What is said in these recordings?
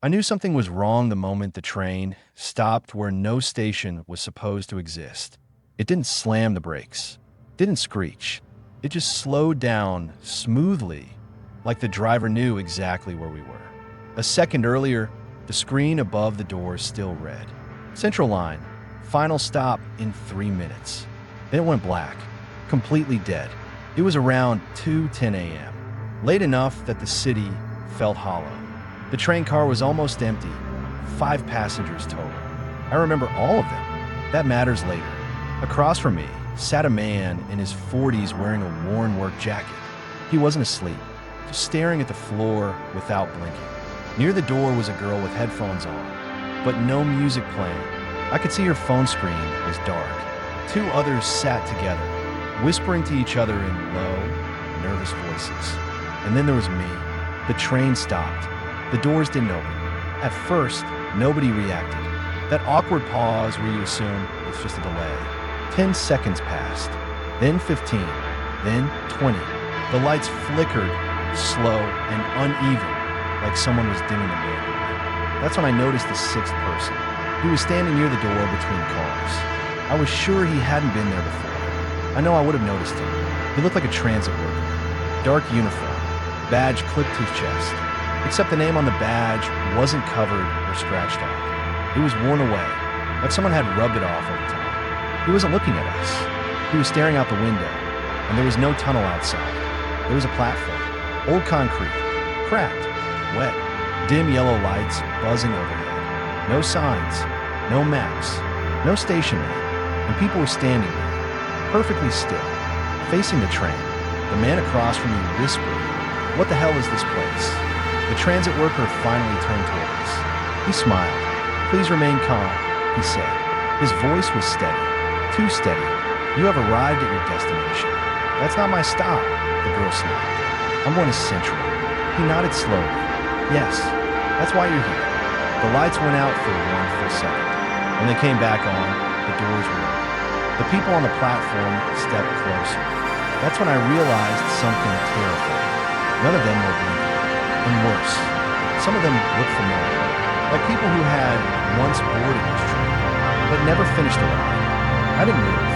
I knew something was wrong the moment the train stopped where no station was supposed to exist. It didn't slam the brakes, didn't screech. It just slowed down smoothly, like the driver knew exactly where we were. A second earlier, the screen above the door still read, Central Line, final stop in 3 minutes. Then it went black, completely dead. It was around 2:10 a.m., late enough that the city felt hollow. The train car was almost empty, 5 passengers total. I remember all of them. That matters later. Across from me sat a man in his 40s wearing a worn work jacket. He wasn't asleep, just staring at the floor without blinking. Near the door was a girl with headphones on, but no music playing. I could see her phone screen was dark. 2 others sat together, whispering to each other in low, nervous voices. And then there was me. The train stopped. The doors didn't open. At first, nobody reacted. That awkward pause where you assume it's just a delay. 10 seconds passed, then 15, then 20. The lights flickered, slow and uneven, like someone was dimming them manually. That's when I noticed the 6th person. He was standing near the door between cars. I was sure he hadn't been there before. I know I would have noticed him. He looked like a transit worker. Dark uniform, badge clipped to his chest. Except the name on the badge wasn't covered or scratched off. It was worn away, like someone had rubbed it off over time. He wasn't looking at us. He was staring out the window, and there was no tunnel outside. There was a platform, old concrete, cracked, wet, dim yellow lights buzzing overhead. No signs, no maps, no station name, and people were standing there, perfectly still, facing the train. The man across from me whispered, "What the hell is this place?" The transit worker finally turned toward us. He smiled. "Please remain calm," he said. His voice was steady, too steady. "You have arrived at your destination." "That's not my stop," the girl smiled. "I'm going to Central." He nodded slowly. "Yes, that's why you're here." The lights went out for 1 full second. When they came back on, the doors were open. The people on the platform stepped closer. That's when I realized something terrifying. None of them were blinking. And worse, some of them looked familiar, like people who had once boarded this train, but never finished the ride. I didn't move.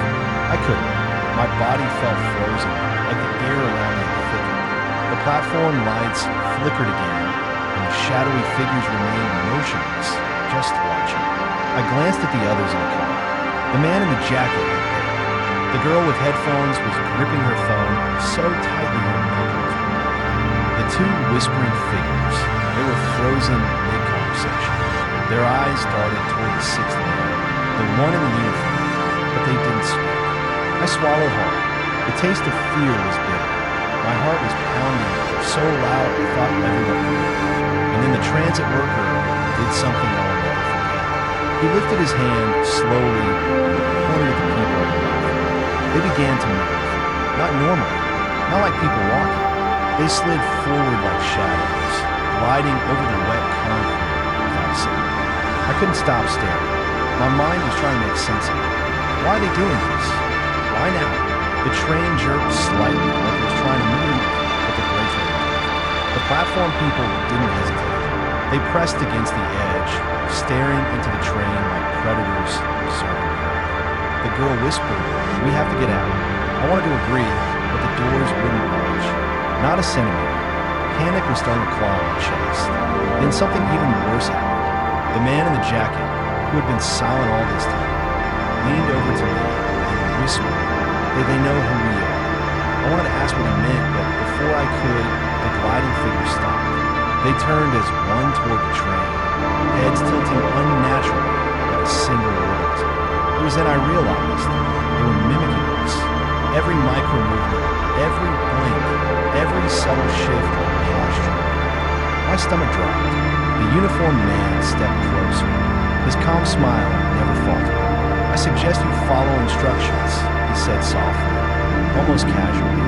I couldn't. My body felt frozen, like the air around me thickened. The platform lights flickered again, and the shadowy figures remained motionless, just watching. I glanced at the others in the car. The man in the jacket looked there. The girl with headphones was gripping her phone so tightly her knuckles were. The 2 whispering figures, they were frozen mid-conversation. Their eyes darted toward the 6th man, the one in the uniform, but they didn't speak. I swallowed hard. The taste of fear was bitter. My heart was pounding so loud I thought everyone knew. And then the transit worker did something I'll never forget. He lifted his hand slowly and pointed at the people on the platform. They began to move. Not normally, not like people walking. They slid forward like shadows, gliding over the wet concrete without a sound. I couldn't stop staring. My mind was trying to make sense of it. Why are they doing this? Why now? The train jerked slightly like it was trying to move, but the brakes were on. The platform people didn't hesitate. They pressed against the edge, staring into the train like predators observing prey. The girl whispered, "We have to get out." I wanted to agree, but the doors wouldn't budge. Not a centimeter. Panic was starting to claw my chest. Then something even worse happened. The man in the jacket, who had been silent all this time, leaned over to me and whispered, They know who we are." I wanted to ask what he meant, but before I could, the gliding figure stopped. They turned as one toward the train, heads tilting unnaturally like a single organism. It was then I realized they were mimicking us. Every micro movement, every blink, every subtle shift of posture. My stomach dropped. The uniformed man stepped closer. His calm smile never faltered. "I suggest you follow instructions," he said softly, almost casually.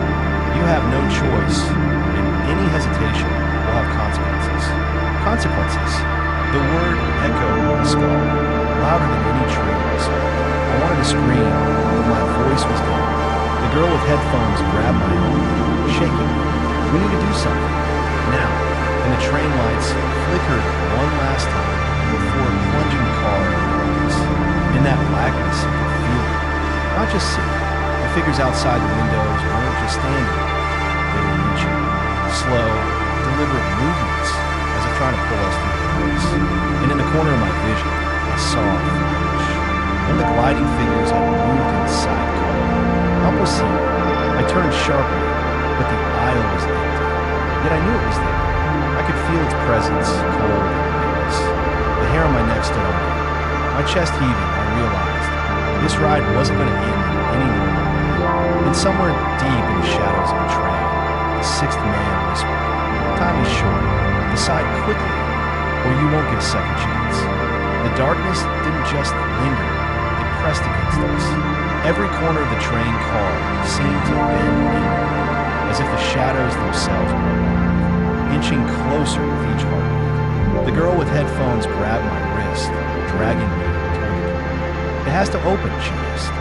"You have no choice, and any hesitation will have consequences." Consequences. The word echoed in the skull, louder than any train whistle. I wanted to scream, but my voice was gone. The girl with headphones grabbed my arm, shaking me. "We need to do something. Now." And the train lights flickered one last just see. The figures outside the windows weren't just standing there. They were reaching. Slow, deliberate movements, as if trying to pull us through the place. And in the corner of my vision, I saw a flash. One of the gliding figures had moved inside the car. Help was seen. I turned sharply, but the aisle was empty. Yet I knew it was there. I could feel its presence, cold and weightless. The hair on my neck stood on end. My chest heaving, I realized this ride wasn't going to end in any normal way. And somewhere deep in the shadows of the train, the sixth man whispered, "Time is short. Decide quickly, or you won't get a second chance." The darkness didn't just linger, it pressed against us. Every corner of the train car seemed to bend inward, as if the shadows themselves were alive, inching closer with each heartbeat. The girl with headphones grabbed my wrist, dragging me toward the door. "It has to open," she hissed.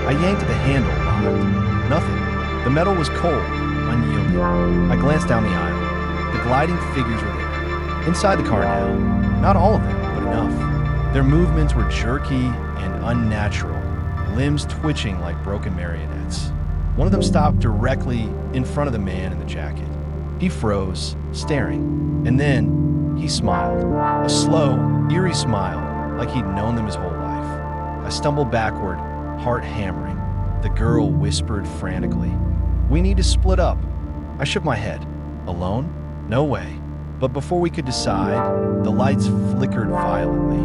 I yanked at the handle, locked. Nothing. The metal was cold, unyielding. I glanced down the aisle. The gliding figures were there. Inside the car now. Not all of them, but enough. Their movements were jerky and unnatural, limbs twitching like broken marionettes. One of them stopped directly in front of the man in the jacket. He froze, staring, and then he smiled. A slow, eerie smile, like he'd known them his whole life. I stumbled backward, heart hammering. The girl whispered frantically, "We need to split up." I shook my head. Alone? No way. But before we could decide, the lights flickered violently.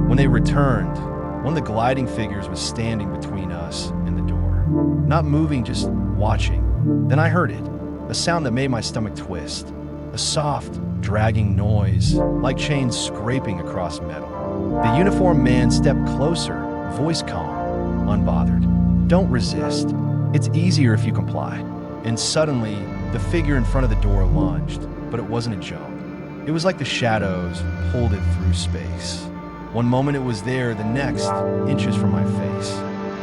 When they returned, one of the gliding figures was standing between us and the door. Not moving, just watching. Then I heard it, a sound that made my stomach twist. A soft, dragging noise, like chains scraping across metal. The uniformed man stepped closer, voice calm, unbothered. "Don't resist. It's easier if you comply." And suddenly, the figure in front of the door lunged, but it wasn't a jump. It was like the shadows pulled it through space. One moment it was there, the next, inches from my face.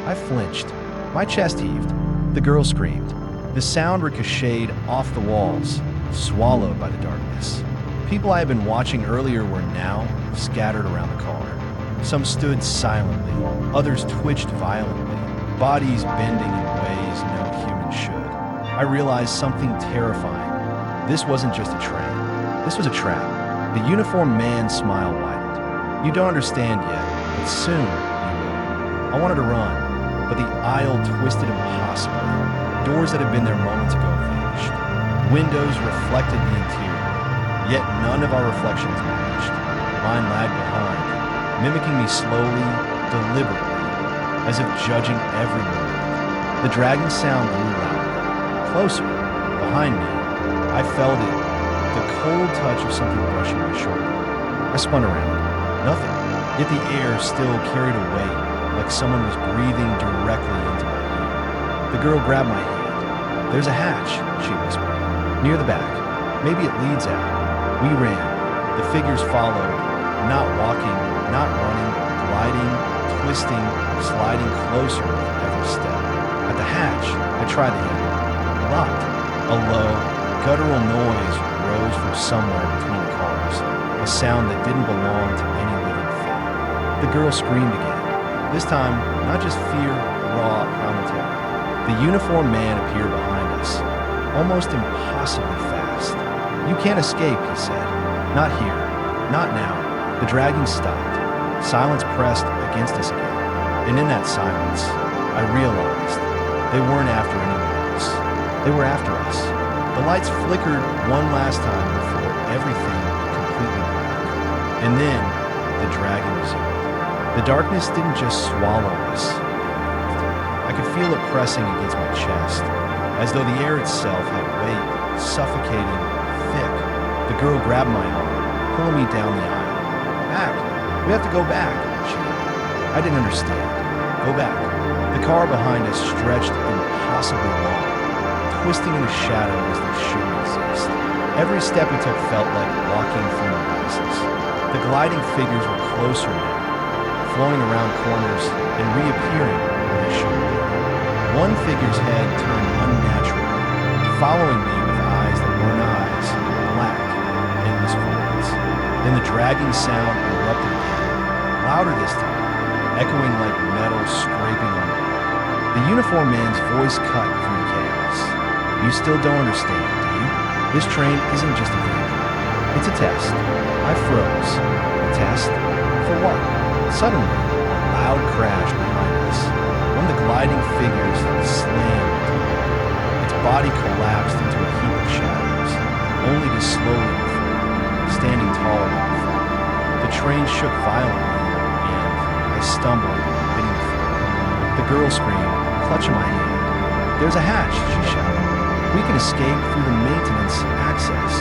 I flinched. My chest heaved. The girl screamed. The sound ricocheted off the walls, swallowed by the darkness. People I had been watching earlier were now scattered around the car. Some stood silently, others twitched violently, bodies bending in ways no human should. I realized something terrifying. This wasn't just a train. This was a trap. The uniformed man's smile widened. "You don't understand yet, but soon you will." I wanted to run, but the aisle twisted impossibly. Doors that had been there moments ago vanished. Windows reflected the interior, yet none of our reflections matched. Mine lagged behind, mimicking me slowly, deliberately, as if judging every movement. The dragging sound grew louder, closer, behind me. I felt it, the cold touch of something brushing my shoulder. I spun around. Nothing. Yet the air still carried a weight, like someone was breathing directly into my ear. The girl grabbed my hand. "There's a hatch," she whispered. "Near the back. Maybe it leads out." We ran. The figures followed, not walking, not running, gliding, twisting, sliding closer with every step. At the hatch, I tried the handle. Locked. A low, guttural noise rose from somewhere between the cars, a sound that didn't belong to any living thing. The girl screamed again. This time, not just fear, raw, primal terror. The uniformed man appeared behind us, almost impossibly fast. "You can't escape," he said. "Not here. Not now." The dragging stopped. Silence pressed against us again. And in that silence, I realized they weren't after anyone else. They were after us. The lights flickered one last time before everything went completely black. And then, the dragging resumed. The darkness didn't just swallow us. I could feel it pressing against my chest, as though the air itself had weight, suffocating, thick. The girl grabbed my arm, pulling me down the aisle. "Back! We have to go back!" she yelled. I didn't understand. Go back. The car behind us stretched impossibly long, twisting in the shadows that shouldn't exist. Every step we took felt like walking through molasses. The gliding figures were closer now, flowing around corners and reappearing where they should be. One figure's head turned unnaturally, following me with eyes that weren't eyes, black, endless voids. Then the dragging sound erupted again, louder this time, echoing like metal scraping on wood. The uniformed man's voice cut through the chaos. You still don't understand, do you? This train isn't just a vehicle. It's a test. I froze. A test? For what? Suddenly, a loud crash behind us. One of the gliding figures slammed into the wall. Its body collapsed into a heap of shadows, only to slowly unfold, standing taller than before. The train shook violently, and I stumbled, hitting the floor. The girl screamed, clutching my hand. "There's a hatch," she shouted. "We can escape through the maintenance access."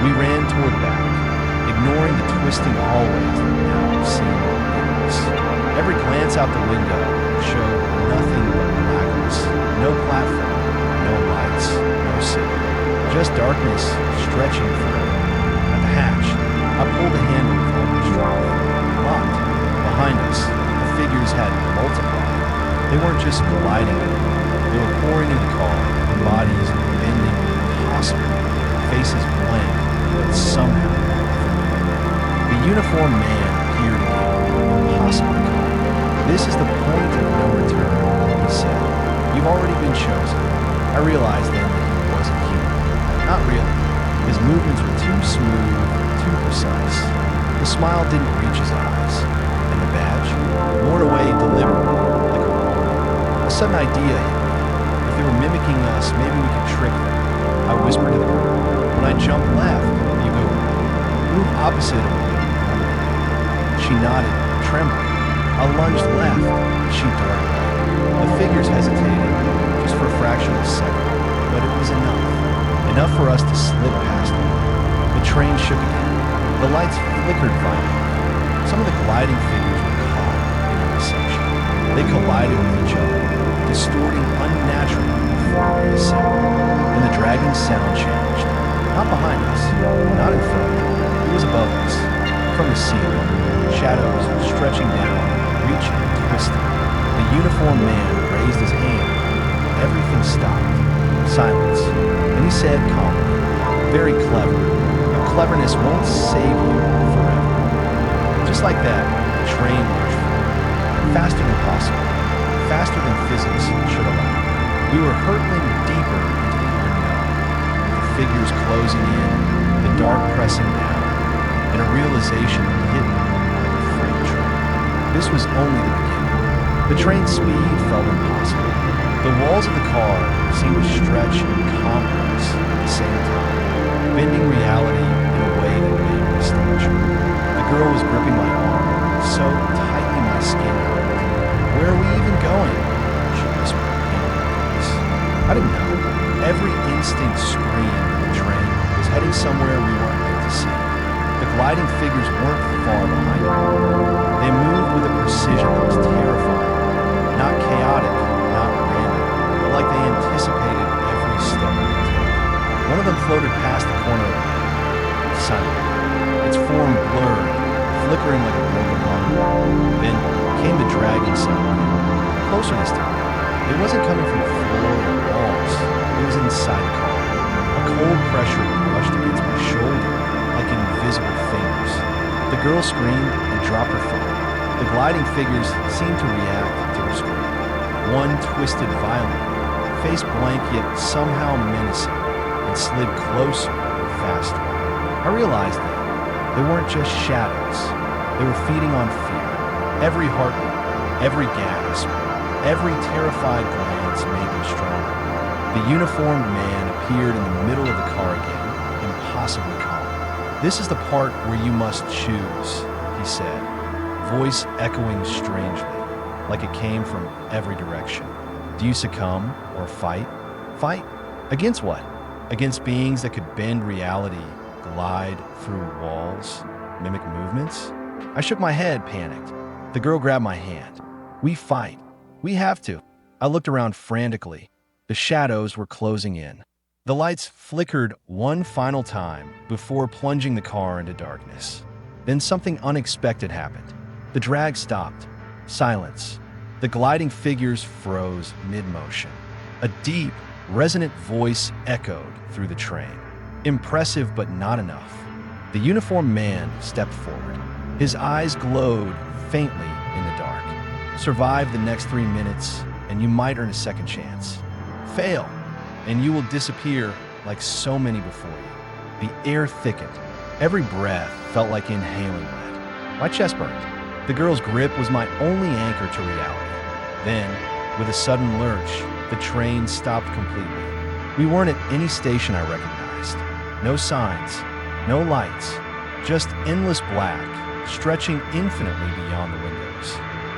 We ran toward the back, ignoring the twisting hallways that now seemed endless. Every glance out the window showed nothing but blackness. No platform, no lights, no signal. Just darkness stretching forever. At the hatch, I pulled the handle with all my strength. Locked. Behind us, the figures had multiplied. They weren't just gliding, they were pouring into the car, their bodies bending impossibly, faces blank, but somehow the uniformed man appeared again, impossibly calm. "This is the point of no return," he said. "You've already been chosen." I realized then that he wasn't human. Not really. His movements were too smooth, too precise. The smile didn't reach his eyes, and the badge worn away deliberately, like a warning. A sudden idea hit me. If they were mimicking us, maybe we could trick them. I whispered to the girl, "When I jump left, you go right. Move opposite of me." She nodded, trembling. I lunged left, she darted right. The figures hesitated, just for a fraction of a second, but it was enough. Enough for us to slip past them. The train shook again. The lights flickered violently. Some of the gliding figures were caught in intersection. They collided with each other, distorting unnaturally before we ascended. And the dragging sound changed. Not behind us, not in front. It was above us. From the ceiling, shadows stretching down, reaching, twisting. The uniformed man raised his hand. Everything stopped. Silence. And he said calmly, "Very clever. Your cleverness won't save you forever." Just like that, the train lurched forward. Faster than possible. Faster than physics should allow. We were hurtling deeper into the unknown. The figures closing in, the dark pressing down, and a realization that hit me like a freight train. This was only the beginning. The train's speed felt impossible. The walls of the car seemed to stretch and compress at the same time, bending reality in a way that made me stumble. The girl was gripping my arm so tightly my skin hurt. "Where are we even going?" she whispered in my voice. I didn't know. Every instinct screamed that the train was heading somewhere we weren't meant to see. The gliding figures weren't far behind me. They moved with a precision that was terrifying. Not chaotic, not random, but like they anticipated every step we would take. One of them floated past the corner of the room, silent. Its form blurred, flickering like a broken lung. Then came the dragging sound. Closer this time. It wasn't coming from the floor or walls. It was inside the car. A cold pressure brushed against my shoulder like invisible fingers. The girl screamed and dropped her phone. The gliding figures seemed to react to her scream. One twisted violently, face blank yet somehow menacing, and slid closer and faster. I realized that they weren't just shadows. They were feeding on fear. Every heartbeat, every gasp, every terrified glance made them stronger. The uniformed man appeared in the middle of the car again, impossibly calm. "This is the part where you must choose," he said, voice echoing strangely, like it came from every direction. "Do you succumb or fight? Fight? Against what? Against beings that could bend reality, glide through walls, mimic movements?" I shook my head, panicked. The girl grabbed my hand. "We fight. We have to." I looked around frantically. The shadows were closing in. The lights flickered one final time before plunging the car into darkness. Then something unexpected happened. The drag stopped. Silence. The gliding figures froze mid-motion. A deep, resonant voice echoed through the train. Impressive but not enough. The uniformed man stepped forward. His eyes glowed faintly in the dark. "Survive the next 3 minutes, and you might earn a second chance. Fail, and you will disappear like so many before you. The air thickened. Every breath felt like inhaling lead. My chest burned. The girl's grip was my only anchor to reality. Then, with a sudden lurch, the train stopped completely. We weren't at any station I recognized. No signs, no lights, just endless black, stretching infinitely beyond the windows.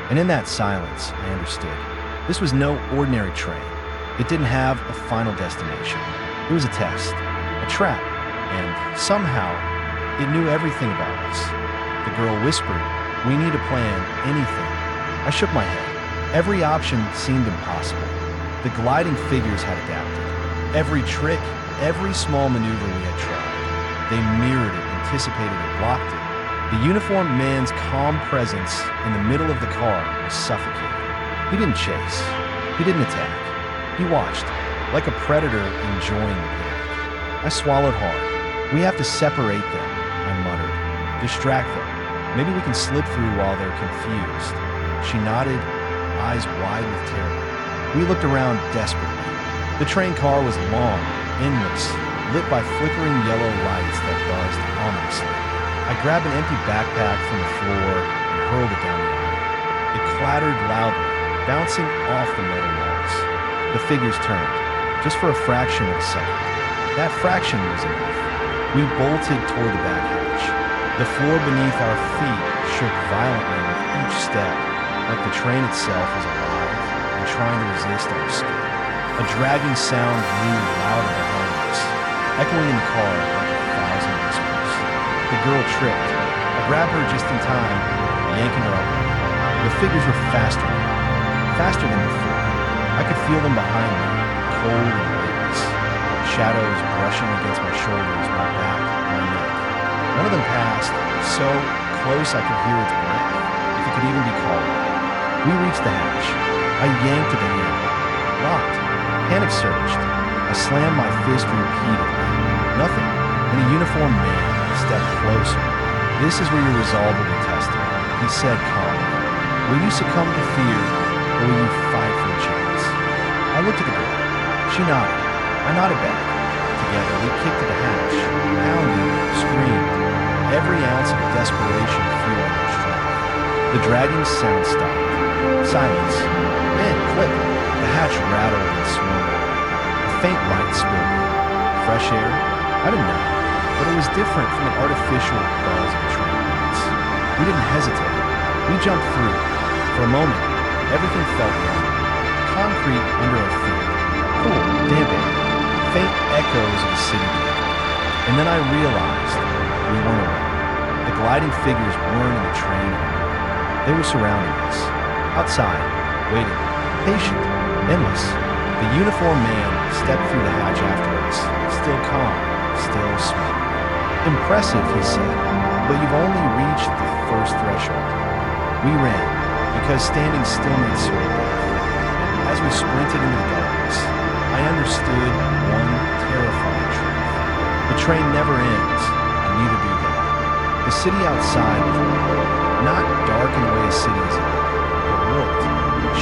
And in that silence, I understood. This was no ordinary train. It didn't have a final destination. It was a test, a trap, and somehow, it knew everything about us. The girl whispered, "We need a plan, anything." I shook my head. Every option seemed impossible. The gliding figures had adapted. Every trick, every small maneuver we had tried. They mirrored it, anticipated it, blocked it. The uniformed man's calm presence in the middle of the car was suffocating. He didn't chase. He didn't attack. He watched, like a predator enjoying the panic. I swallowed hard. "We have to separate them," I muttered. "Distract them. Maybe we can slip through while they're confused." She nodded, eyes wide with terror. We looked around desperately. The train car was long, endless, lit by flickering yellow lights that buzzed ominously. I grabbed an empty backpack from the floor and hurled it down the aisle. It clattered loudly, bouncing off the metal walls. The figures turned, just for a fraction of a second. That fraction was enough. We bolted toward the back hatch. The floor beneath our feet shook violently with each step, like the train itself was alive and trying to resist our escape. A dragging sound grew louder behind us, echoing in the car like 1,000 whispers. The girl tripped. I grabbed her just in time, yanking her up. The figures were faster now, faster than before. I could feel them behind me, cold and weightless. Shadows brushing against my shoulders, my back, my neck. One of them passed, so close I could hear its breath, if it could even be called. We reached the hatch. I yanked at the handle. Locked. Panic surged. I slammed my fist repeatedly. Nothing. And a uniformed man stepped closer. "This is where your resolve will be tested," he said calmly. "Will you succumb to fear, or will you fight for a chance?" I looked at the girl. She nodded. I nodded back. Together, we kicked at the hatch, pounded, screamed. Every ounce of desperation fueled our strength. The dragging sound stopped. Silence. Then, click. The hatch rattled and swung. A faint light spilled in. Fresh air? I didn't know. But it was different from an artificial buzz of train lights. We didn't hesitate. We jumped through. For a moment, everything felt wrong. Concrete under our feet. Cool, damp air. Faint echoes of the city below. And then I realized we weren't alone. The gliding figures weren't in the train anymore. They were surrounding us. Outside, waiting, patient, endless. The uniformed man stepped through the hatch after us, still calm, still smart. "Impressive," he said, "but you've only reached the first threshold." We ran, because standing still meant certain death. As we sprinted into the darkness, I understood one terrifying truth. The train never ends, and neither do they. The city outside was not dark in the way a city is in, but warped.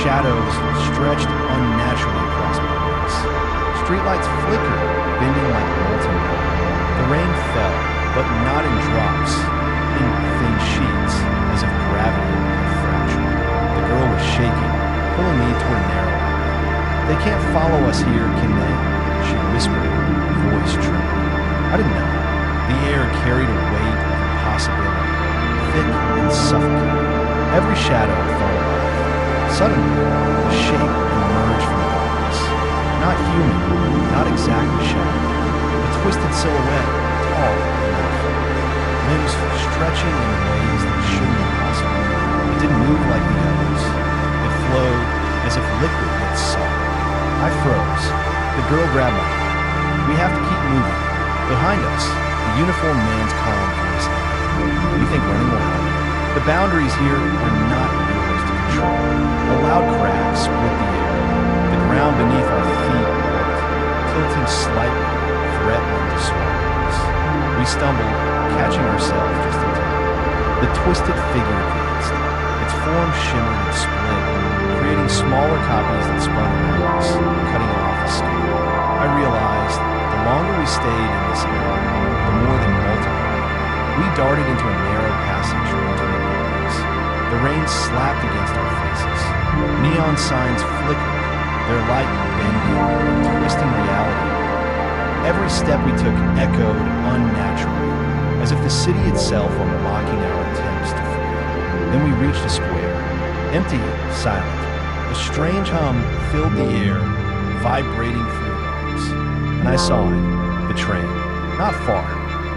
Shadows stretched unnaturally across buildings. Streetlights flickered, bending like molten metal. The rain fell, but not in drops, in thin sheets, as if gravity had fractured. The girl was shaking, pulling me toward a narrow alley. "They can't follow us here, can they?" she whispered, voice trembling. I didn't know. The air carried a weight of impossibility, thick and suffocating. Every shadow fell away. Suddenly, a shape emerged from the darkness. Not human, not exactly shadow. A twisted silhouette, tall and powerful. Limbs stretching in ways that shouldn't be possible. It didn't move like the others. It flowed as if liquid hit salt. I froze. The girl grabbed my hand. "We have to keep moving." Behind us, the uniformed man's calm voice echoed. "You think running will help? The boundaries here are not yours to control." A loud crack split the air. The ground beneath our feet rocked, tilting slightly, threatening to swallow us. We stumbled, catching ourselves just in time. The twisted figure advanced. Its form shimmered and split, creating creating smaller copies that spun around us, cutting off the scale. I realized the longer we stayed in this area, the more they multiplied. We darted into a narrow passage between buildings. The rain slapped against our faces. Neon signs flickered, their light bending and twisting reality. Every step we took echoed unnaturally, as if the city itself were mocking our attempts to flee. Then we reached a square, empty, silent. A strange hum filled the air, vibrating through the bones. And I saw it, the train. Not far,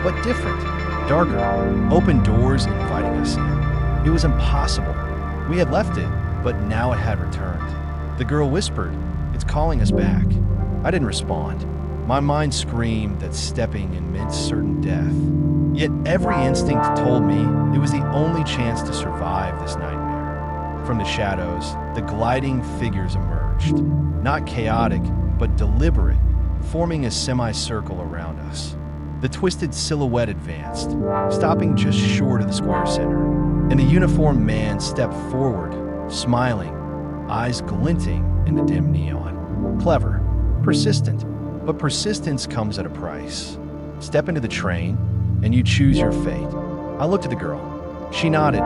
but different, darker, open doors inviting us in. It was impossible. We had left it, but now it had returned. The girl whispered, "It's calling us back." I didn't respond. My mind screamed that stepping in meant certain death. Yet every instinct told me it was the only chance to survive this nightmare. From the shadows, the gliding figures emerged. Not chaotic, but deliberate, forming a semicircle around us. The twisted silhouette advanced, stopping just short of the square center. And the uniformed man stepped forward, smiling, eyes glinting in the dim neon. Clever, persistent, but persistence comes at a price. Step into the train, and you choose your fate. I looked at the girl. She nodded,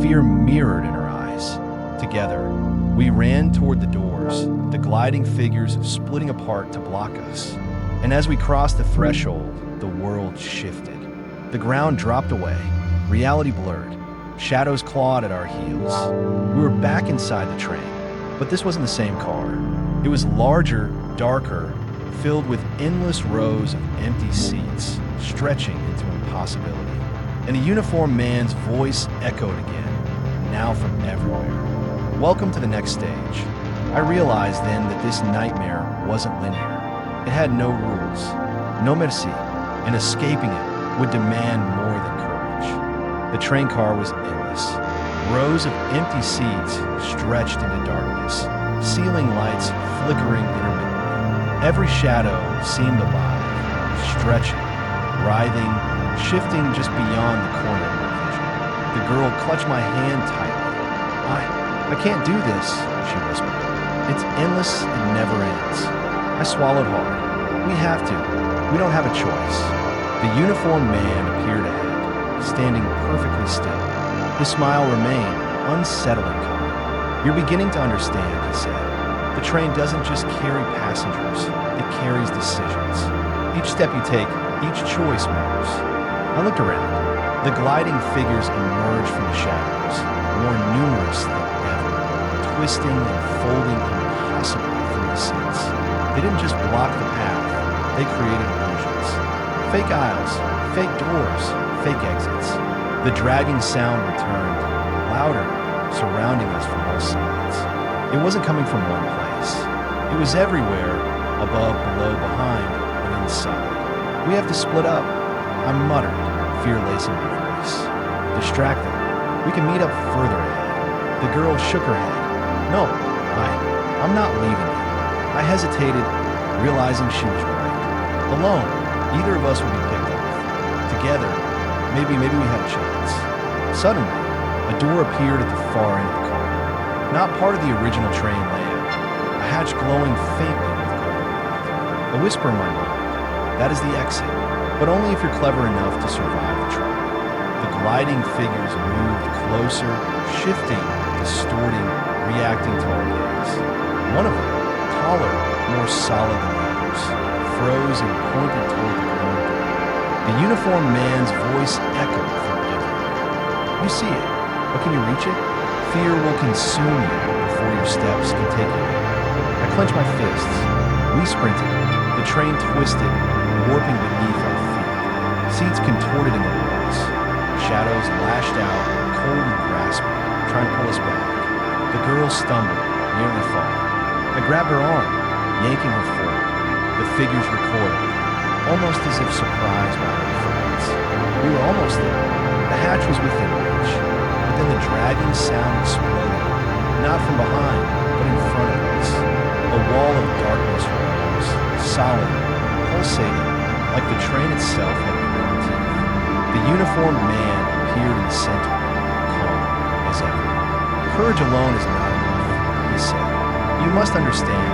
fear mirrored in her eyes. Together, we ran toward the doors, the gliding figures splitting apart to block us. And as we crossed the threshold, the world shifted. The ground dropped away, reality blurred, shadows clawed at our heels. We were back inside the train, but this wasn't the same car. It was larger, darker, filled with endless rows of empty seats, stretching into impossibility. And the uniformed man's voice echoed again, now from everywhere. "Welcome to the next stage." I realized then that this nightmare wasn't linear. It had no rules, no mercy, and escaping it would demand more than courage. The train car was endless. Rows of empty seats stretched into darkness, ceiling lights flickering intermittently. Every shadow seemed alive, stretching, writhing, shifting just beyond the corner of my vision. The girl clutched my hand tightly. I can't do this," she whispered. "It's endless and never ends." I swallowed hard. "We have to. We don't have a choice." The uniformed man appeared ahead, standing perfectly still. His smile remained unsettling calm. "You're beginning to understand," he said. "The train doesn't just carry passengers, it carries decisions. Each step you take, each choice matters." I looked around. The gliding figures emerged from the shadows, more numerous than ever, twisting and folding impossibly from the seats. They didn't just block the path, they created illusions. Fake aisles, fake doors, fake exits. The dragging sound returned, louder, surrounding us from all sides. It wasn't coming from one place. It was everywhere, above, below, behind, and inside. "We have to split up," I muttered, fear lacing my voice. "Distract them. We can meet up further ahead." The girl shook her head. "No, I'm not leaving you." I hesitated, realizing she was right. Alone, either of us would be picked off. Together, maybe we had a chance. Suddenly, a door appeared at the far end of the car. Not part of the original train layout, a hatch glowing faintly with golden light. A whisper in my mind, "That is the exit, but only if you're clever enough to survive the trial." The gliding figures moved closer, shifting, distorting, reacting to our gaze. One of them, taller, more solid than the others, froze and pointed toward the glowing door. The uniformed man's voice echoed from everywhere. "You see it, but can you reach it? Fear will consume you before your steps can take you there." I clenched my fists. We sprinted. The train twisted, warping beneath our feet. Seats contorted in the walls. Shadows lashed out, cold and grasping, trying to pull us back. The girl stumbled, nearly falling. I grabbed her arm, yanking her forward. The figures recoiled, almost as if surprised by our efforts. We were almost there. The hatch was within reach. But then the dragging sound exploded, not from behind, but in front of us. A wall of darkness rose, solid, pulsating, like the train itself had grown teeth. The uniformed man appeared in the center, calm as ever. "Courage alone is not enough," he said. You must understand,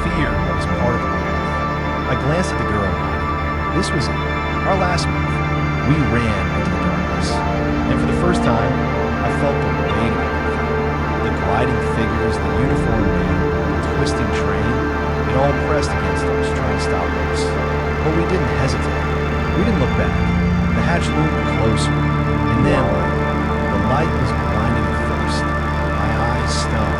fear was part of the move. I glanced at the girl. This was it, our last move. We ran into the darkness, and for the first time, I felt the weight of everything. The gliding figures, the uniformed man, the twisting train, it all pressed against us, trying to stop us. But we didn't hesitate. We didn't look back. The hatch loomed closer, and then the light was blinding at first. My eyes stung.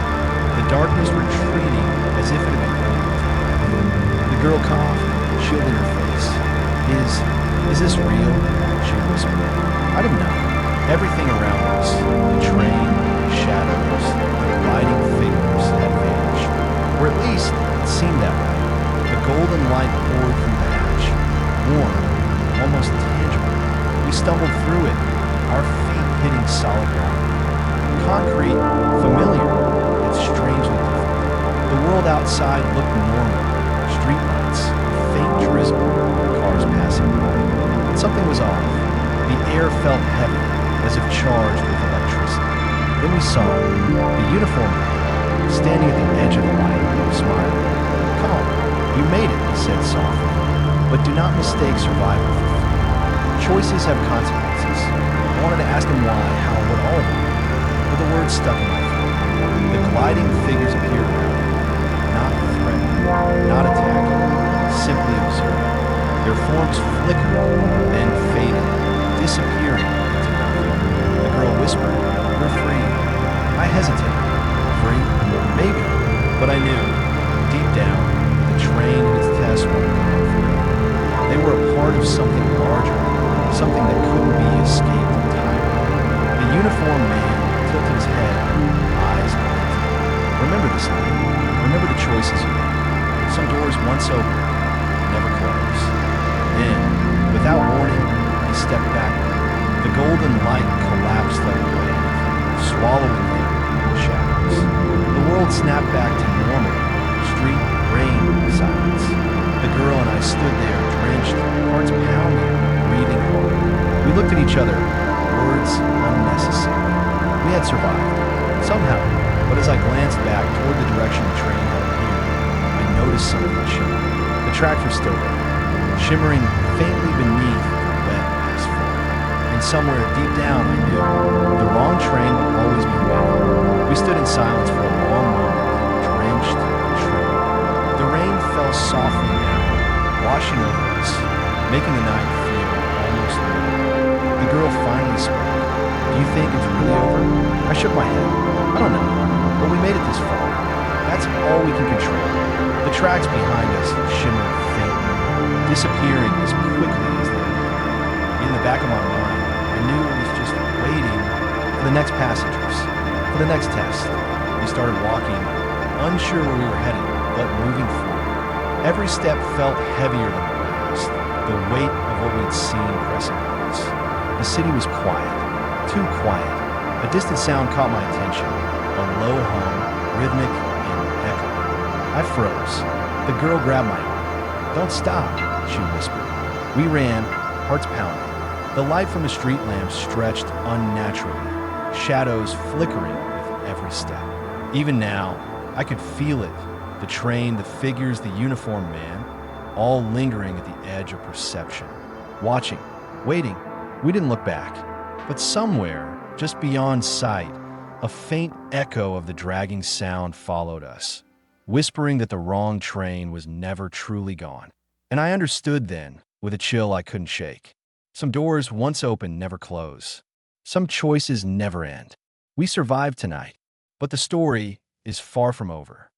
The darkness retreating as if it had been opened. The girl coughed, shielding her face. Is this real? She whispered. I didn't know. Everything around us, the train, the shadows, the gliding figures had vanished. Or at least, it seemed that way. The golden light poured through the hatch, warm, almost tangible. We stumbled through it, our feet hitting solid rock. Concrete, familiar, yet strangely different. The world outside looked normal. Streetlights, faint drizzle, cars passing by. But something was off. The air felt heavy, as if charged with electricity. Then we saw the uniformed man standing at the edge of the light, smiling. Come on, you made it, he said softly. But do not mistake survival for fear. Choices have consequences. I wanted to ask him why, how, what all of them. But the words stuck in my throat. The gliding figures appeared around me, not threatening, not attacking, simply observing. Their forms flickered, then faded, disappearing into nothing. The girl whispered, "We're free." I hesitated. Free? Maybe. But I knew, deep down, the train and its tests weren't gone forever. They were a part of something larger, something that couldn't be escaped entirely. The uniformed man tilted his head, eyes glazed. Remember this night. Remember the choices you made. Some doors once opened, never close. Then, without warning, he stepped backward. The golden light collapsed like a wave, swallowing him in the shadows. The world snapped back to normal. Street, rain, silence. The girl and I stood there, drenched, hearts pounding, breathing hard. We looked at each other, words unnecessary. We had survived, somehow, but as I glanced back toward the direction the train had appeared, I noticed something change. The tracks were still there, shimmering faintly beneath the wet asphalt. And somewhere deep down I knew the wrong train would always be waiting. We stood in silence for a long moment, drenched and trembling. The rain fell softly down, washing over us, making the night feel almost real. The girl finally spoke. "Do you think it's really over?" I shook my head. "I don't know, but we made it this far. That's all we can control." The tracks behind us shimmered faintly, disappearing as quickly as they were. In the back of my mind, I knew it was just waiting for the next passengers, for the next test. We started walking, unsure where we were headed, but moving forward. Every step felt heavier than the last, the weight of what we'd seen pressing on us. The city was quiet, too quiet. A distant sound caught my attention, a low hum, rhythmic and echoing. I froze. The girl grabbed my arm. "Don't stop," she whispered. We ran, hearts pounding. The light from the street lamps stretched unnaturally, shadows flickering with every step. Even now, I could feel it. The train, the figures, the uniformed man, all lingering at the edge of perception. Watching, waiting. We didn't look back. But somewhere, just beyond sight, a faint echo of the dragging sound followed us, whispering that the wrong train was never truly gone. And I understood then, with a chill I couldn't shake. Some doors once open never close. Some choices never end. We survived tonight, but the story is far from over.